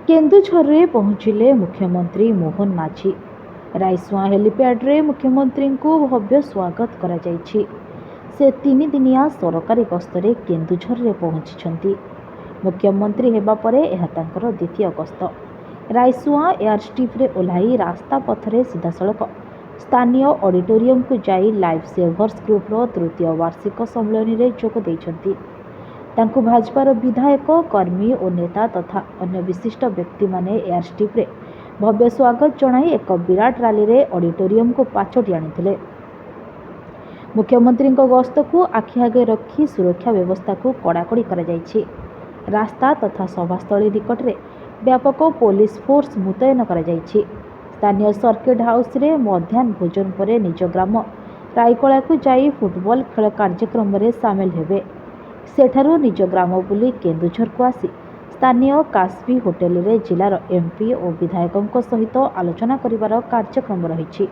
केन्दुझर पहुंचिले मुख्यमंत्री मोहन माझी। रायसुआ हेलीपैड्रे मुख्यमंत्री को भव्य स्वागत करा जायछि। से 3 दिनिया सरकारी गस्तरे केन्दुझर पहुंची। मुख्यमंत्री हेबा परे एहा तांकर द्वितीय गस्त। रायसुआ एयरस्ट्रिप रे ओह्लाई रास्ता पथरे सीधासड़क स्थानीय ऑडिटोरियम को जाई लाइफ सेवर्स ग्रुपर तृतीय वार्षिक सम्मेलन में जोग देइछन्ति। तांकु भाजपार विधायक कर्मी और नेता तथा अन्य विशिष्ट व्यक्ति माने एयरस्ट्रिप रे भव्य स्वागत जणाई एक विराट रैली रे ऑडिटोरियम को पाछोटी आनिथिले। मुख्यमंत्री गस्त को आखि आगे रखी सुरक्षा व्यवस्था को कड़ाकड़ी करा जायछि। रास्ता तथा सभास्थली निकट में व्यापक पुलिस फोर्स मुतयन करा जायछि। स्थानीय सर्किट हाउस रे मध्याह्न भोजन पर निज ग्राम रायकला को जाई फुटबॉल खेल कार्यक्रम में सामिल हेबे। सेठारु निज ग्राम बुली केन्दुझर को आसी स्थानीय कास्बी होटेल रे जिलार एमपी और विधायकों सहित आलोचना करिवार कार्यक्रम रहिछि।